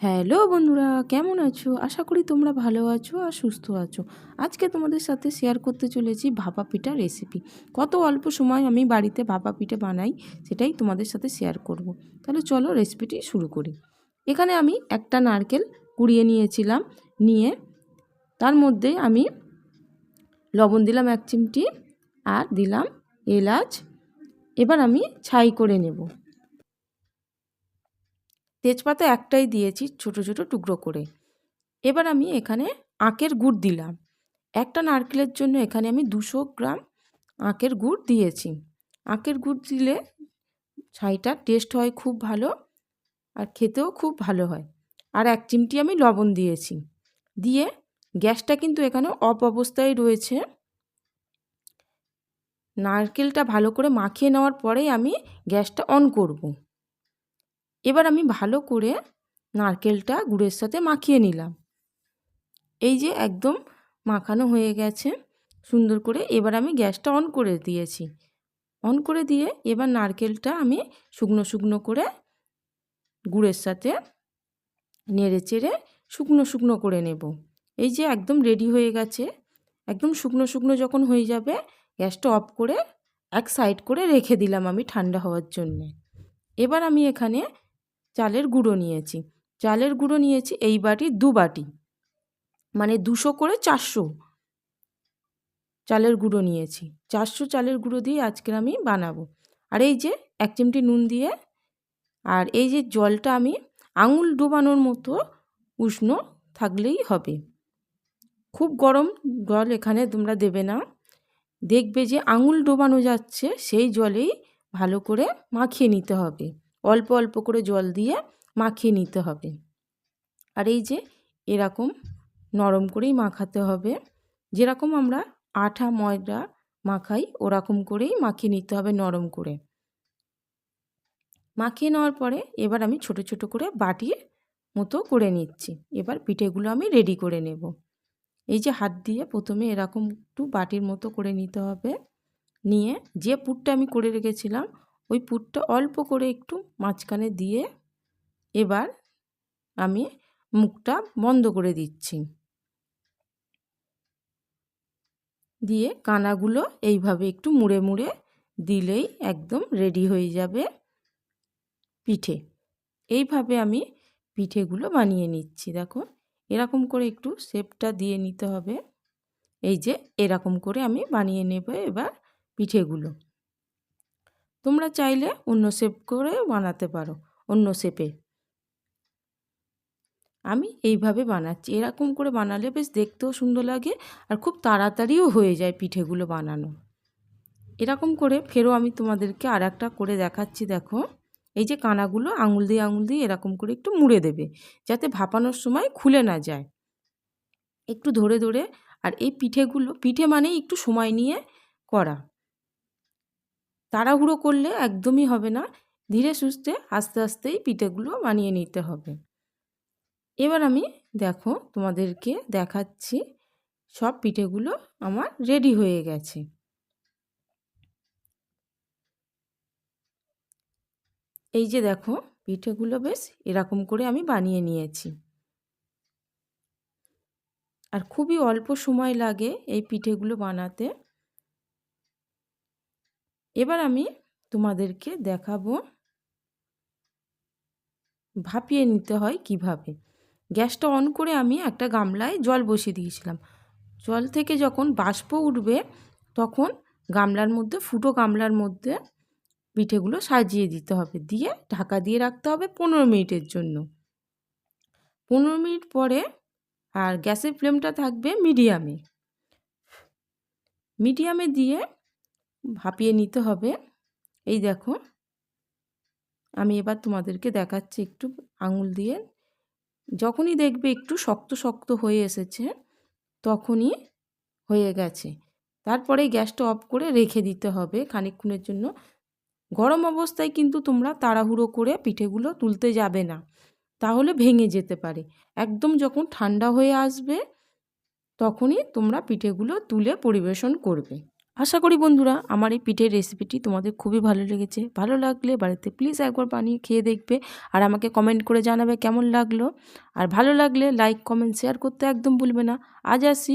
Hello বন্ধুরা, কেমন আছো? আশা করি তোমরা ভালো আছো আর সুস্থ আছো। আজকে তোমাদের সাথে শেয়ার করতে চলেছি ভাপা পিঠা রেসিপি। কত অল্প সময় আমি বাড়িতে ভাপা পিঠে বানাই, সেটাই তোমাদের সাথে শেয়ার করব। তাহলে চলো রেসিপিটি শুরু করি। এখানে আমি একটা নারকেল কুড়িয়ে নিয়েছিলাম, নিয়ে তার মধ্যে আমি লবণ দিলাম 1 চিমটি আর দিলাম এলাচ। এবার আমি ছাই করে নেব। তেজপাতা একটাই দিয়েছি ছোট ছোট টুকরো করে। এবার আমি এখানে আখের গুড় দিলাম। একটা নারকেলের জন্য এখানে আমি 200 গ্রাম আখের গুড় দিয়েছি। আখের গুড় দিলে ছাইটার টেস্ট হয় খুব ভালো আর খেতেও খুব ভালো হয়। আর 1 চিমটি আমি লবণ দিয়েছি। দিয়ে গ্যাসটা কিন্তু এখানে অফ অবস্থায় রয়েছে। নারকেলটা ভালো করে মাখিয়ে নেওয়ার পরেই আমি গ্যাসটা অন করব। এবার আমি ভালো করে নারকেলটা গুড়ের সাথে মাখিয়ে নিলাম। এই যে একদম মাখানো হয়ে গেছে সুন্দর করে। এবার আমি গ্যাসটা অন করে দিয়েছি। অন করে দিয়ে এবার নারকেলটা আমি শুকনো শুকনো করে গুড়ের সাথে নেড়ে চেড়ে শুকনো শুকনো করে নেব। এই যে একদম রেডি হয়ে গেছে। একদম শুকনো শুকনো যখন হয়ে যাবে গ্যাসটা অফ করে এক সাইড করে রেখে দিলাম আমি ঠান্ডা হওয়ার জন্যে। এবার আমি এখানে চালের গুঁড়ো নিয়েছি। চালের গুঁড়ো নিয়েছি এই বাটি 2 বাটি, মানে 200 করে 400 চালের গুঁড়ো নিয়েছি। 400 চালের গুঁড়ো দিয়ে আজকে আমি বানাবো। আর এই যে 1 চিমটি নুন দিয়ে, আর এই যে জলটা আমি আঙুল ডোবানোর মতো উষ্ণ থাকলেই হবে। খুব গরম জল এখানে তোমরা দেবে না। দেখবে যে আঙুল ডোবানো যাচ্ছে সেই জলেই ভালো করে মাখিয়ে নিতে হবে। অল্প অল্প করে জল দিয়ে মাখিয়ে নিতে হবে। আর এই যে এরকম নরম করেই মাখাতে হবে। যেরকম আমরা আটা ময়দা মাখাই ওরকম করেই মাখিয়ে নিতে হবে নরম করে। মাখিয়ে নেওয়ার পরে এবার আমি ছোট ছোট করে বাটির মতো করে নিচ্ছি। এবার পিঠেগুলো আমি রেডি করে নেব। এই যে হাত দিয়ে প্রথমে এরকম একটু বাটির মতো করে নিতে হবে। নিয়ে যে পুরটা আমি করে রেখেছিলাম ওই পুরটা অল্প করে একটু মাঝখানে দিয়ে এবার আমি মুখটা বন্ধ করে দিচ্ছি। দিয়ে কানাগুলো এইভাবে একটু মুড়ে মুড়ে দিলেই একদম রেডি হয়ে যাবে পিঠে। এইভাবে আমি পিঠেগুলো বানিয়ে নিচ্ছি। দেখো এরকম করে একটু শেপটা দিয়ে নিতে হবে। এই যে এরকম করে আমি বানিয়ে নেব এবার পিঠেগুলো। তোমরা চাইলে অন্য শেপ করে বানাতে পারো, অন্য শেপে। আমি এইভাবে বানাচ্ছি। এরকম করে বানালে বেশ দেখতেও সুন্দর লাগে আর খুব তাড়াতাড়িও হয়ে যায় পিঠেগুলো বানানো। এরকম করে ফেরও আমি তোমাদেরকে আর একটা করে দেখাচ্ছি। দেখো এই যে কানাগুলো আঙুল দিয়ে এরকম করে একটু মুড়ে দেবে, যাতে ভাপানোর সময় খুলে না যায়। একটু ধরে ধরে। আর এই পিঠেগুলো, পিঠে মানেই একটু সময় নিয়ে করা। তাড়াহুড়ো করলে একদমই হবে না। ধীরে সুস্থে আস্তে আস্তেই পিঠেগুলো বানিয়ে নিতে হবে। এবার আমি দেখো তোমাদেরকে দেখাচ্ছি সব পিঠেগুলো আমার রেডি হয়ে গেছে। এই যে দেখো পিঠেগুলো বেশ এরকম করে আমি বানিয়ে নিয়েছি। আর খুবই অল্প সময় লাগে এই পিঠেগুলো বানাতে। এবার আমি তোমাদেরকে দেখাবো ভাপিয়ে নিতে হয় কিভাবে। গ্যাসটা অন করে আমি একটা গামলায় জল বসিয়ে দিয়েছিলাম। জল থেকে যখন বাষ্প উঠবে তখন গামলার মধ্যে, ফুটো গামলার মধ্যে পিঠেগুলো সাজিয়ে দিতে হবে। দিয়ে ঢাকা দিয়ে রাখতে হবে 15 মিনিটের জন্য। 15 মিনিট পরে আর গ্যাসের ফ্লেমটা থাকবে মিডিয়ামে। মিডিয়ামে দিয়ে ভাপিয়ে নিতে হবে। এই দেখো আমি এবার তোমাদেরকে দেখাচ্ছি একটু আঙুল দিয়ে। যখনই দেখবে একটু শক্ত শক্ত হয়ে এসেছে তখনই হয়ে গেছে। তারপরে গ্যাসটা অফ করে রেখে দিতে হবে খানিকক্ষণের জন্য। গরম অবস্থায় কিন্তু তোমরা তাড়াহুড়ো করে পিঠেগুলো তুলতে যাবে না, তাহলে ভেঙে যেতে পারে। একদম যখন ঠান্ডা হয়ে আসবে তখনই তোমরা পিঠেগুলো তুলে পরিবেশন করবে। আশা করি বন্ধুরা আমার এই পিঠের রেসিপিটি তোমাদের খুবই ভালো লেগেছে। ভালো লাগলে বাড়িতে প্লিজ একবার বানিয়ে খেয়ে দেখবে আর আমাকে কমেন্ট করে জানাবে কেমন লাগলো। আর ভালো লাগলে লাইক কমেন্ট শেয়ার করতে একদম ভুলবে না। আজ আসি।